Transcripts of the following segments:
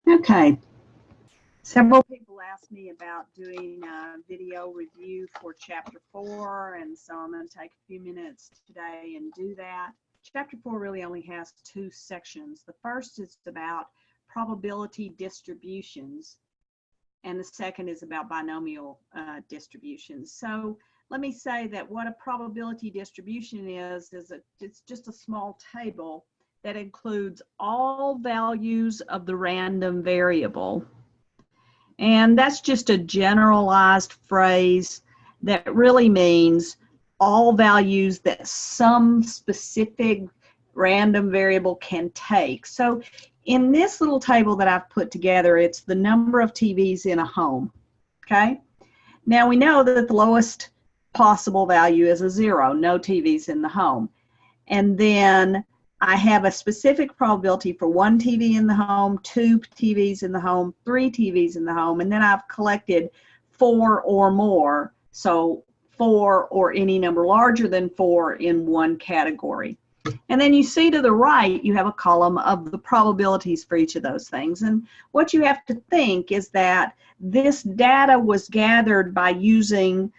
Okay, several people asked me about doing a video review for Chapter 4, and so I'm going to take a few minutes today and do that. Chapter 4 really only has two sections. The first is about probability distributions, and the second is about binomial distributions. So let me say that what a probability distribution is it's just a small table that includes all values of the random variable. And that's just a generalized phrase that really means all values that some specific random variable can take. So in this little table that I've put together, it's the number of TVs in a home, okay? Now we know that the lowest possible value is a 0, no TVs in the home. And then I have a specific probability for 1 TV in the home, 2 TVs in the home, 3 TVs in the home, and then I've collected 4 or more, so 4 or any number larger than 4 in one category. And then you see to the right, you have a column of the probabilities for each of those things. And what you have to think is that this data was gathered by using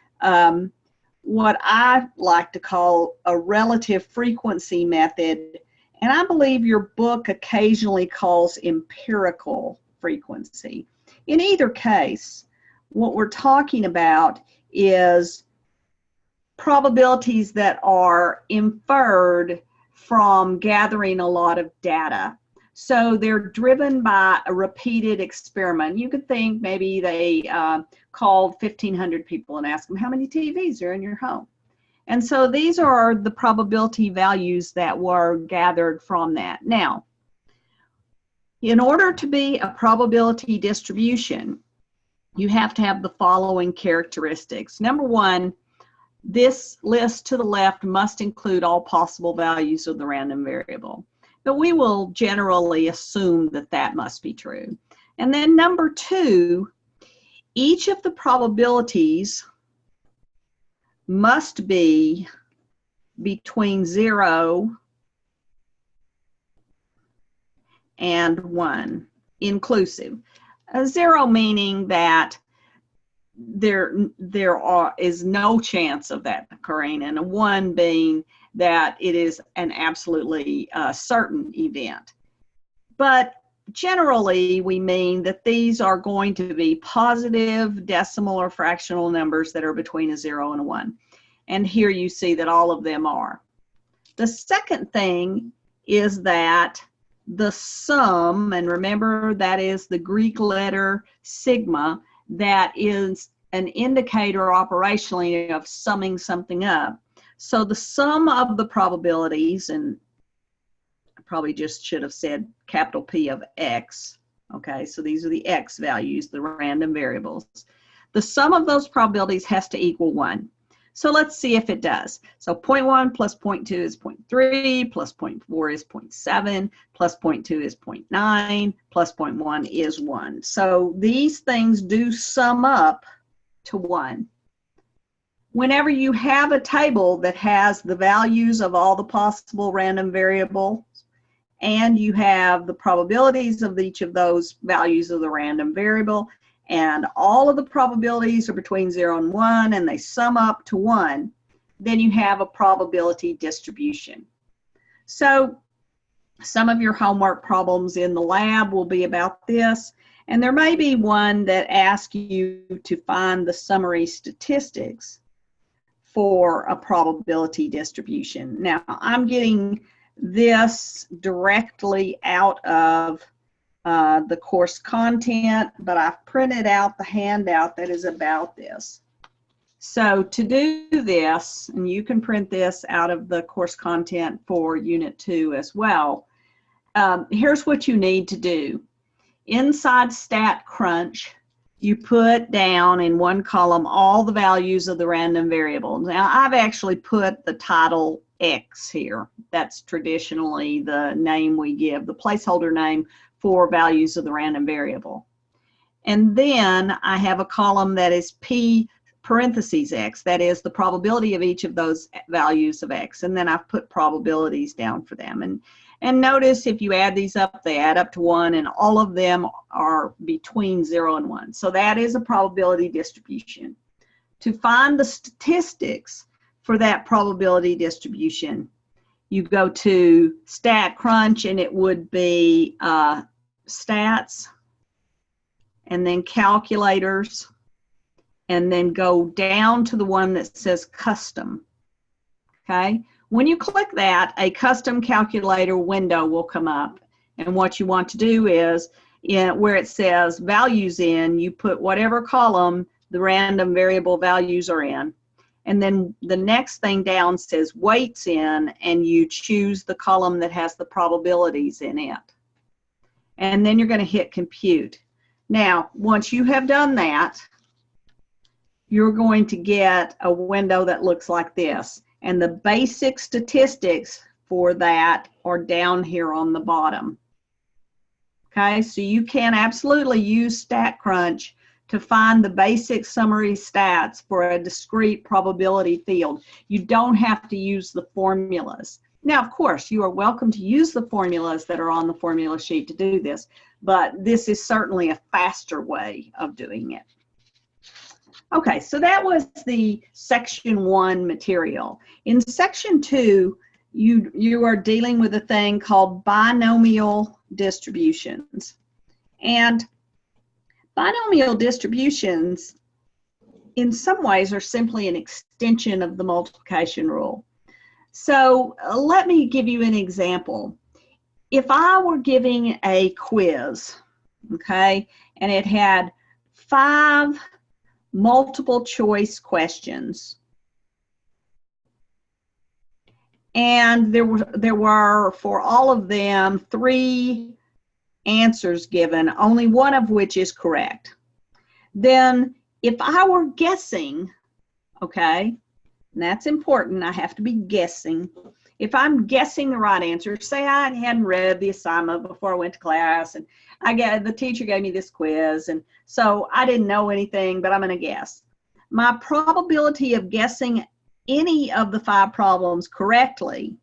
what I like to call a relative frequency method. And I believe your book occasionally calls empirical frequency. In either case, what we're talking about is probabilities that are inferred from gathering a lot of data. So they're driven by a repeated experiment. You could think maybe they called 1,500 people and asked them how many TVs are in your home. And so these are the probability values that were gathered from that. Now, in order to be a probability distribution, you have to have the following characteristics. Number one, this list to the left must include all possible values of the random variable. But we will generally assume that that must be true. And then number two, each of the probabilities must be between 0 and 1, inclusive. 0 meaning that there is no chance of that occurring, and a 1 being that it is an absolutely certain event. But generally, we mean that these are going to be positive decimal or fractional numbers that are between a 0 and a 1. And here you see that all of them are. The second thing is that the sum, and remember that is the Greek letter sigma, that is an indicator operationally of summing something up. So the sum of the probabilities, and I probably just should have said capital P of X, okay, so these are the X values, the random variables. The sum of those probabilities has to equal 1. So let's see if it does. So 0.1 plus 0.2 is 0.3, plus 0.4 is 0.7, plus 0.2 is 0.9, plus 0.1 is 1. So these things do sum up to 1. Whenever you have a table that has the values of all the possible random variables, and you have the probabilities of each of those values of the random variable, and all of the probabilities are between 0 and 1, and they sum up to 1, then you have a probability distribution. So some of your homework problems in the lab will be about this, and there may be one that asks you to find the summary statistics for a probability distribution. Now, I'm getting this directly out of the course content, but I've printed out the handout that is about this. So to do this, and you can print this out of the course content for Unit 2 as well, here's what you need to do. Inside StatCrunch, you put down in one column all the values of the random variable. Now, I've actually put the title X here. That's traditionally the name we give, the placeholder name for values of the random variable. And then I have a column that is P parentheses X, that is the probability of each of those values of X. And then I've put probabilities down for them. And notice if you add these up, they add up to 1, and all of them are between 0 and 1. So that is a probability distribution. To find the statistics for that probability distribution, you go to StatCrunch, and it would be stats, and then calculators, and then go down to the one that says custom. Okay? When you click that, a custom calculator window will come up. And what you want to do is, where it says values in, you put whatever column the random variable values are in. And then the next thing down says weights in, and you choose the column that has the probabilities in it. And then you're going to hit compute. Now, once you have done that, you're going to get a window that looks like this. And the basic statistics for that are down here on the bottom. Okay, so you can absolutely use StatCrunch to find the basic summary stats for a discrete probability field. You don't have to use the formulas. Now, of course, you are welcome to use the formulas that are on the formula sheet to do this, but this is certainly a faster way of doing it. Okay, so that was the section 1 material. In section 2, you are dealing with a thing called binomial distributions. And binomial distributions, in some ways, are simply an extension of the multiplication rule. So let me give you an example. If I were giving a quiz, okay, and it had 5 multiple choice questions, and there were for all of them 3 answers given, only one of which is correct, then if I were guessing, okay, and that's important, I have to be guessing. If I'm guessing the right answer, say I hadn't read the assignment before I went to class, and the teacher gave me this quiz, and so I didn't know anything, but I'm going to guess. My probability of guessing any of the 5 problems correctly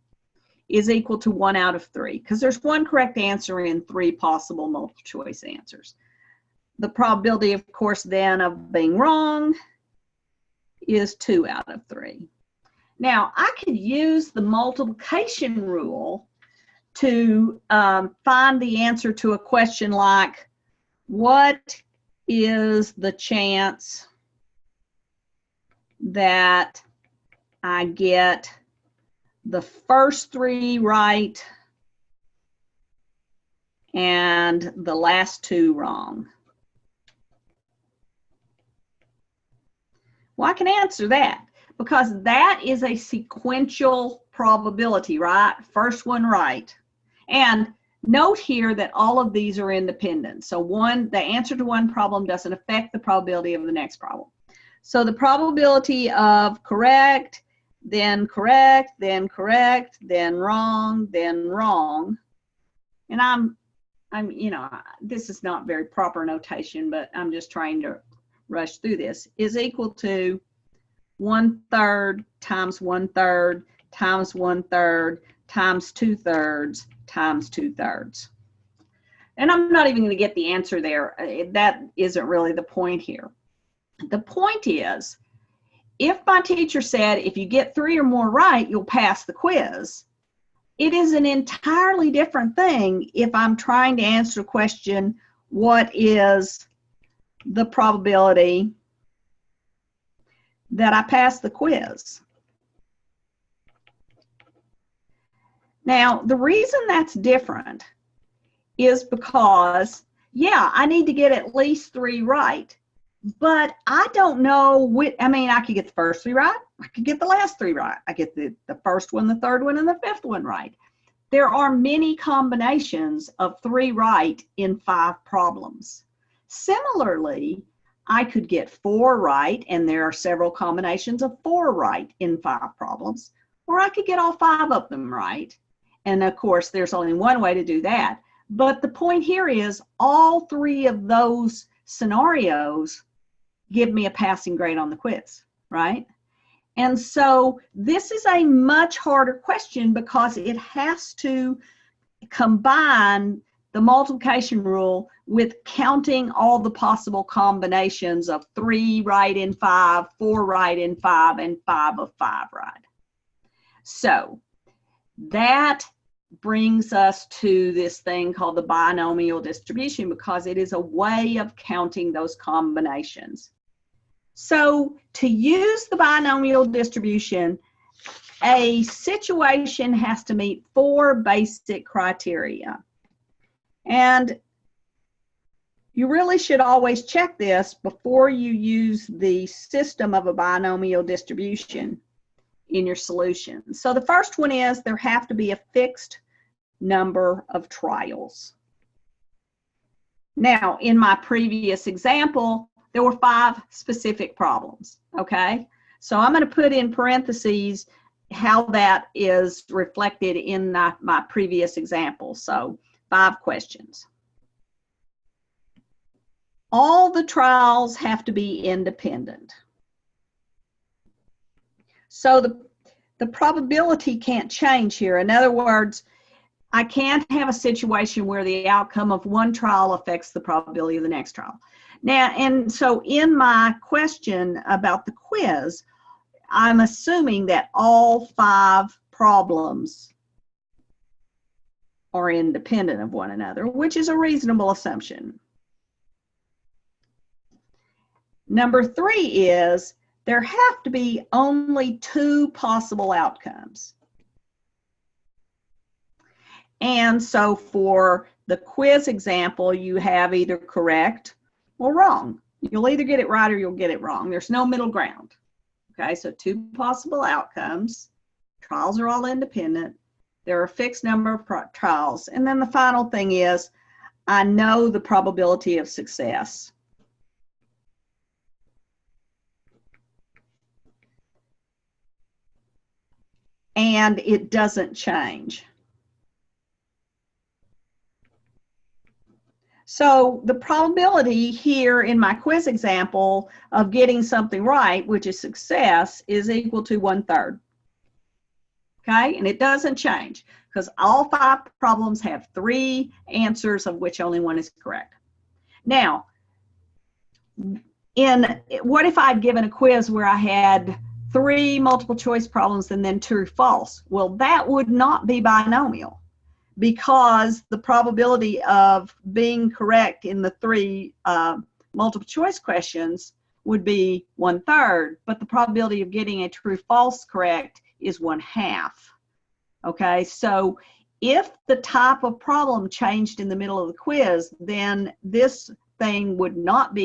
is equal to 1 out of 3, because there's 1 correct answer in 3 possible multiple choice answers. The probability, of course, then of being wrong is 2 out of 3. Now, I could use the multiplication rule to find the answer to a question like, what is the chance that I get the first 3 right and the last 2 wrong? Well, I can answer that because that is a sequential probability, right? First one right. And note here that all of these are independent. So the answer to one problem doesn't affect the probability of the next problem. So the probability of correct, then correct, then correct, then wrong, then wrong. And I'm this is not very proper notation, but I'm just trying to rush through this, is equal to 1/3 times 1/3 times 1/3 times 2/3 times 2/3. And I'm not even going to get the answer there. That isn't really the point here. The point is, if my teacher said, if you get 3 or more right, you'll pass the quiz, it is an entirely different thing if I'm trying to answer a question, what is the probability that I pass the quiz? Now, the reason that's different is because, yeah, I need to get at least 3 right, but I don't know I could get the first 3 right, I could get the last 3 right, I get the first one, the third one, and the 5th one right. There are many combinations of 3 right in 5 problems. Similarly, I could get 4 right, and there are several combinations of 4 right in 5 problems, or I could get all 5 of them right. And of course, there's only one way to do that. But the point here is all 3 of those scenarios give me a passing grade on the quiz, right? And so this is a much harder question because it has to combine the multiplication rule with counting all the possible combinations of 3 right in 5, 4 right in 5, and 5 of 5 right. So that brings us to this thing called the binomial distribution, because it is a way of counting those combinations. So to use the binomial distribution, a situation has to meet 4 basic criteria. And you really should always check this before you use the system of a binomial distribution in your solution. So the first one is there have to be a fixed number of trials. Now, in my previous example, there were 5 specific problems, okay? So I'm going to put in parentheses how that is reflected in my previous example. So 5 questions. All the trials have to be independent. So the probability can't change here. In other words, I can't have a situation where the outcome of one trial affects the probability of the next trial. Now, and so in my question about the quiz, I'm assuming that all 5 problems are independent of one another, which is a reasonable assumption. Number 3 is there have to be only 2 possible outcomes. And so for the quiz example, you have either correct or wrong. You'll either get it right or you'll get it wrong. There's no middle ground. Okay, so 2 possible outcomes. Trials are all independent. There are a fixed number of trials. And then the final thing is, I know the probability of success. And it doesn't change. So the probability here in my quiz example of getting something right, which is success, is equal to 1/3. Okay, and it doesn't change because all 5 problems have 3 answers of which only 1 is correct. Now, what if I'd given a quiz where I had 3 multiple choice problems and then true false? Well, that would not be binomial, because the probability of being correct in the 3 multiple choice questions would be 1/3, but the probability of getting a true false correct is 1/2. Okay, so if the type of problem changed in the middle of the quiz, then this thing would not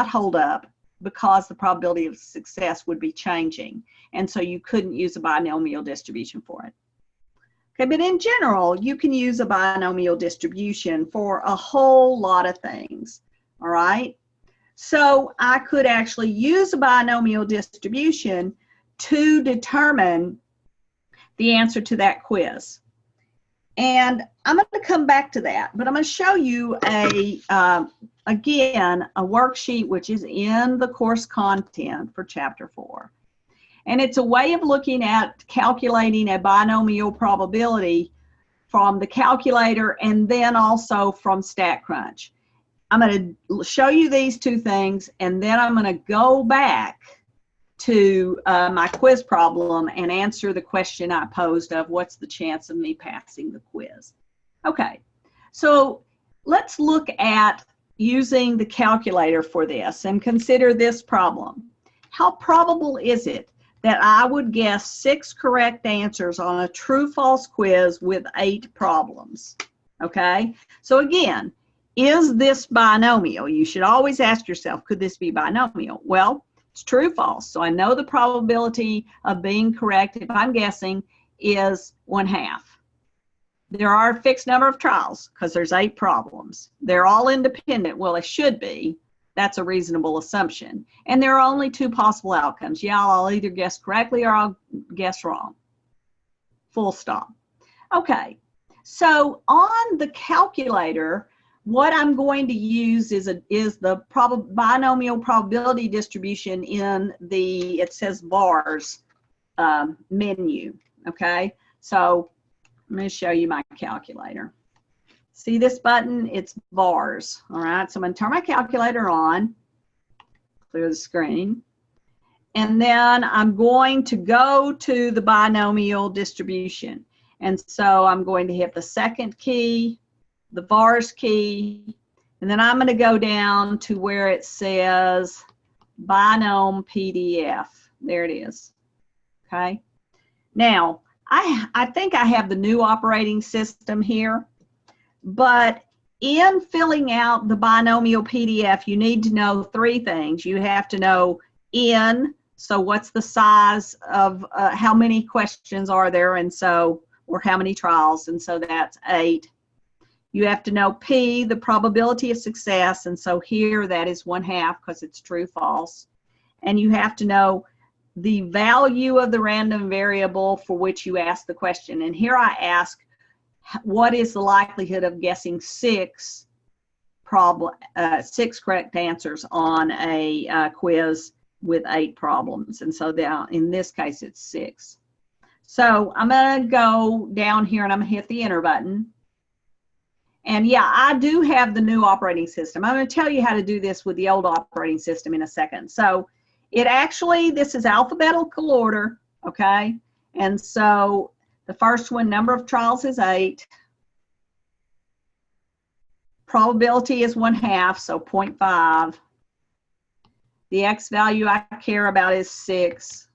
hold up, because the probability of success would be changing, and so you couldn't use a binomial distribution for it. Okay, but in general, you can use a binomial distribution for a whole lot of things, all right? So I could actually use a binomial distribution to determine the answer to that quiz. And I'm going to come back to that, but I'm going to show you again, a worksheet which is in the course content for Chapter 4. And it's a way of looking at calculating a binomial probability from the calculator and then also from StatCrunch. I'm going to show you these 2 things, and then I'm going to go back to my quiz problem and answer the question I posed of what's the chance of me passing the quiz. Okay, so let's look at using the calculator for this and consider this problem. How probable is it that I would guess 6 correct answers on a true-false quiz with 8 problems? Okay, so again, is this binomial? You should always ask yourself, could this be binomial? Well, it's true-false, so I know the probability of being correct, if I'm guessing, is 1/2. There are a fixed number of trials because there's 8 problems. They're all independent. Well, they should be. That's a reasonable assumption. And there are only 2 possible outcomes. Yeah, I'll either guess correctly or I'll guess wrong. Full stop. Okay, so on the calculator, what I'm going to use is the binomial probability distribution in the, it says bars menu, okay? So I'm going to show you my calculator. See this button? It's bars. All right, so I'm going to turn my calculator on, clear the screen, and then I'm going to go to the binomial distribution. And so I'm going to hit the second key, the bars key, and then I'm going to go down to where it says Binom PDF. There it is. Okay. Now, I think I have the new operating system here, but in filling out the binomial PDF, you need to know three things. You have to know N, so what's the size of, how many questions are there, and so, or how many trials, and so that's 8. You have to know P, the probability of success, and so here that is 1/2 because it's true, false. And you have to know the value of the random variable for which you ask the question. And here I ask, what is the likelihood of guessing 6 correct answers on a quiz with 8 problems? And so now in this case it's 6. So I'm going to go down here and I'm going to hit the enter button. And yeah, I do have the new operating system. I'm going to tell you how to do this with the old operating system in a second. So it actually, this is alphabetical order, okay? And so the first one, number of trials is 8. Probability is 1/2, so 0.5. The X value I care about is 6.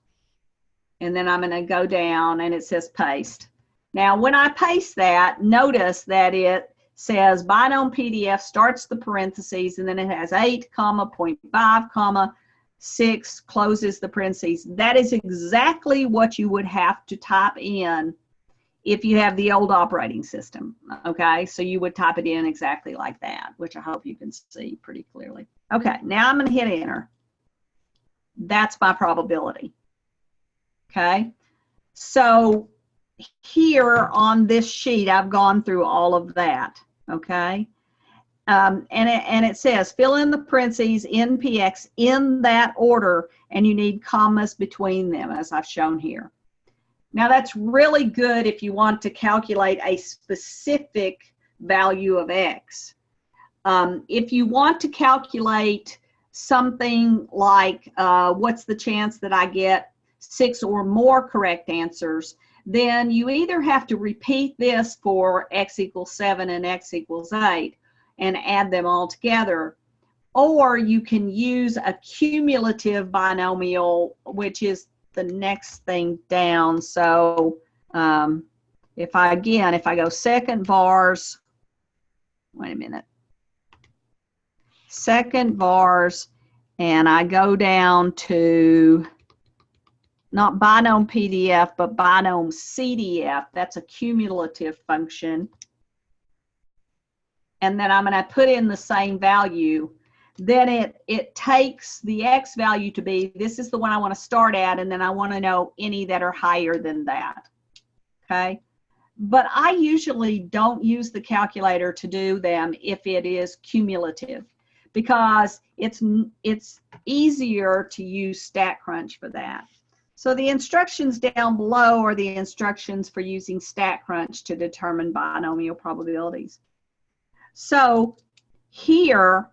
And then I'm going to go down and it says paste. Now when I paste that, notice that it says Binom PDF, starts the parentheses, and then it has 8, 0.5, 6, closes the parentheses. That is exactly what you would have to type in if you have the old operating system, okay? So you would type it in exactly like that, which I hope you can see pretty clearly. Okay, now I'm going to hit enter. That's my probability, okay? So here on this sheet, I've gone through all of that, okay? And it says fill in the parentheses NPX in that order, and you need commas between them, as I've shown here. Now that's really good if you want to calculate a specific value of X. If you want to calculate something like what's the chance that I get 6 or more correct answers, then you either have to repeat this for X equals 7 and X equals 8 and add them all together, or you can use a cumulative binomial, which is the next thing down. So if I go second vars, wait a minute, second vars, and I go down to not binom PDF, but binom CDF, that's a cumulative function. And then I'm going to put in the same value. Then it takes the X value to be, this is the one I want to start at, and then I want to know any that are higher than that, okay? But I usually don't use the calculator to do them if it is cumulative, because it's easier to use StatCrunch for that. So the instructions down below are the instructions for using StatCrunch to determine binomial probabilities. So here,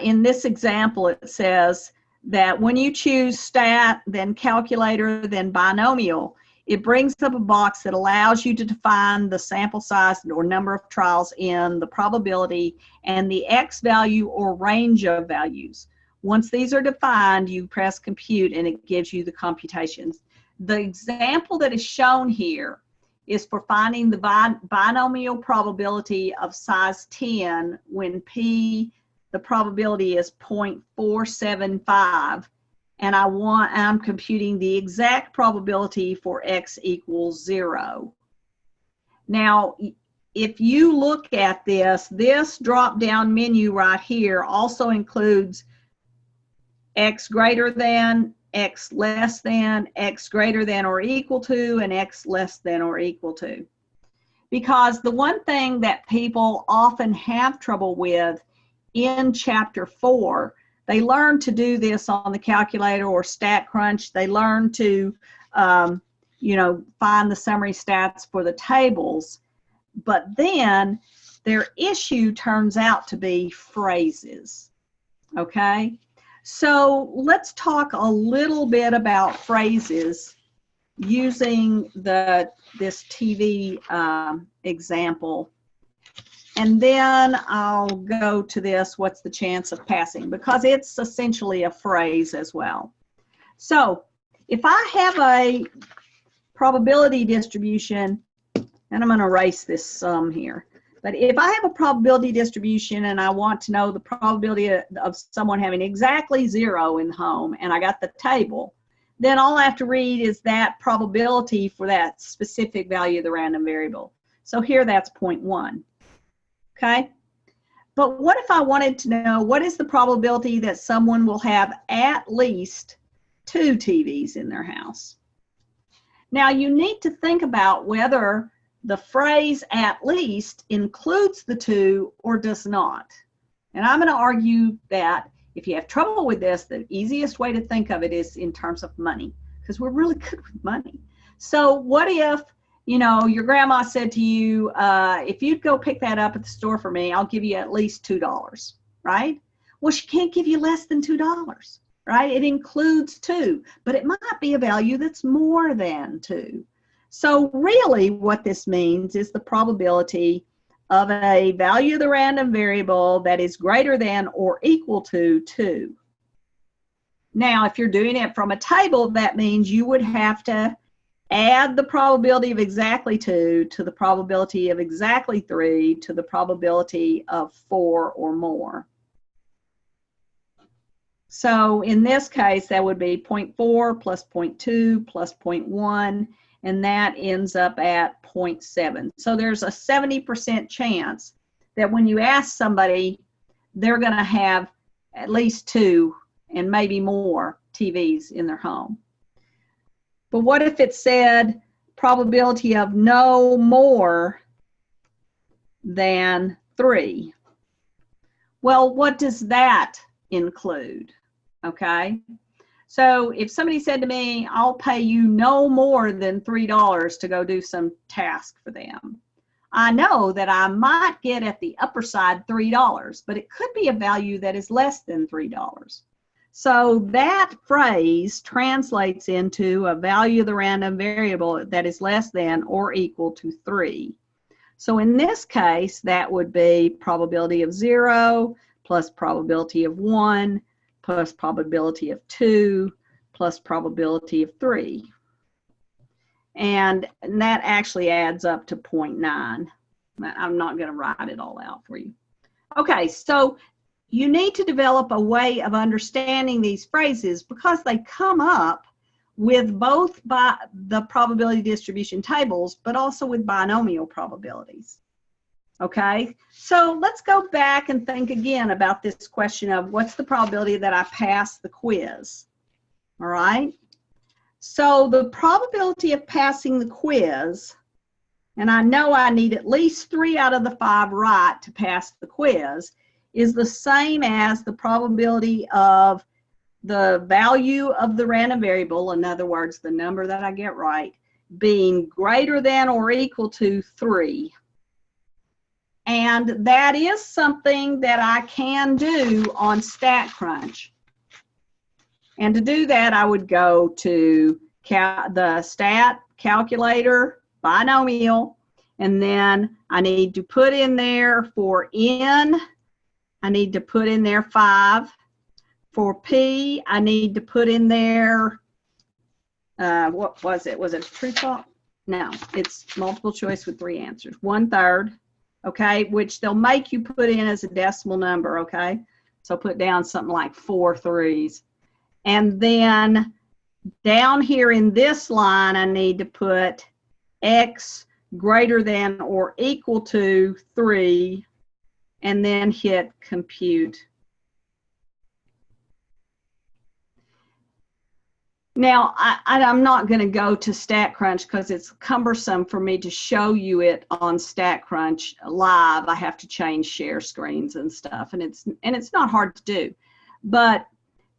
in this example, it says that when you choose stat, then calculator, then binomial, it brings up a box that allows you to define the sample size or number of trials in the probability and the X value or range of values. Once these are defined, you press compute and it gives you the computations. The example that is shown here is for finding the binomial probability of size 10 when P, the probability is 0.475, and I'm computing the exact probability for X equals 0. Now, if you look at this drop-down menu right here also includes X greater than, X less than, X greater than or equal to, and X less than or equal to. Because the one thing that people often have trouble with in Chapter 4, they learn to do this on the calculator or StatCrunch. They learn to, find the summary stats for the tables. But then their issue turns out to be phrases. Okay? So let's talk a little bit about phrases using this TV example. And then I'll go to this, what's the chance of passing? Because it's essentially a phrase as well. So if I have a probability distribution, and I'm going to erase this sum here, but if I have a probability distribution and I want to know the probability of someone having exactly 0 in the home, and I got the table, then all I have to read is that probability for that specific value of the random variable. So here that's 0.1. Okay? But what if I wanted to know what is the probability that someone will have at least 2 TVs in their house? Now you need to think about whether the phrase at least includes the 2 or does not. And I'm going to argue that if you have trouble with this, the easiest way to think of it is in terms of money, because we're really good with money. So what if, your grandma said to you, if you'd go pick that up at the store for me, I'll give you at least $2, right? Well, she can't give you less than $2, right? It includes 2, but it might be a value that's more than 2. So really what this means is the probability of a value of the random variable that is greater than or equal to 2. Now, if you're doing it from a table, that means you would have to add the probability of exactly 2 to the probability of exactly 3 to the probability of 4 or more. So in this case, that would be 0.4 plus 0.2 plus 0.1, and that ends up at 0.7. So there's a 70% chance that when you ask somebody, they're going to have at least 2 and maybe more TVs in their home. But what if it said probability of no more than 3? Well, what does that include? Okay? So if somebody said to me, I'll pay you no more than $3 to go do some task for them, I know that I might get at the upper side $3, but it could be a value that is less than $3. So that phrase translates into a value of the random variable that is less than or equal to 3. So in this case, that would be probability of 0 plus probability of 1 plus probability of 2 plus probability of 3. And that actually adds up to 0.9. I'm not going to write it all out for you. Okay, so you need to develop a way of understanding these phrases because they come up with both by the probability distribution tables, but also with binomial probabilities. Okay, so let's go back and think again about this question of what's the probability that I pass the quiz. All right, so the probability of passing the quiz, and I know I need at least 3 out of the 5 right to pass the quiz, is the same as the probability of the value of the random variable, in other words, the number that I get right, being greater than or equal to 3. And that is something that I can do on StatCrunch. And to do that, I would go to the stat calculator, binomial, and then I need to put in there for n, I need to put in there 5. For p, I need to put in there, what was it? Was it true false? No, it's multiple choice with 3 answers. 1/3, okay, which they'll make you put in as a decimal number, okay? So put down something like 4 3s. And then down here in this line, I need to put x greater than or equal to 3, and then hit compute. Now, I'm not going to go to StatCrunch because it's cumbersome for me to show you it on StatCrunch live. I have to change share screens and stuff, and it's not hard to do. But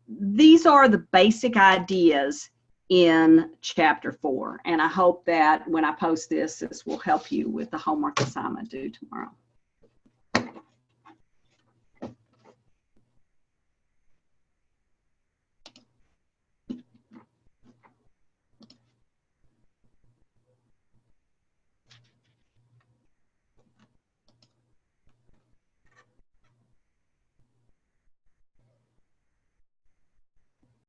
these are the basic ideas. in chapter 4. And I hope that when I post this, this will help you with the homework assignment due tomorrow.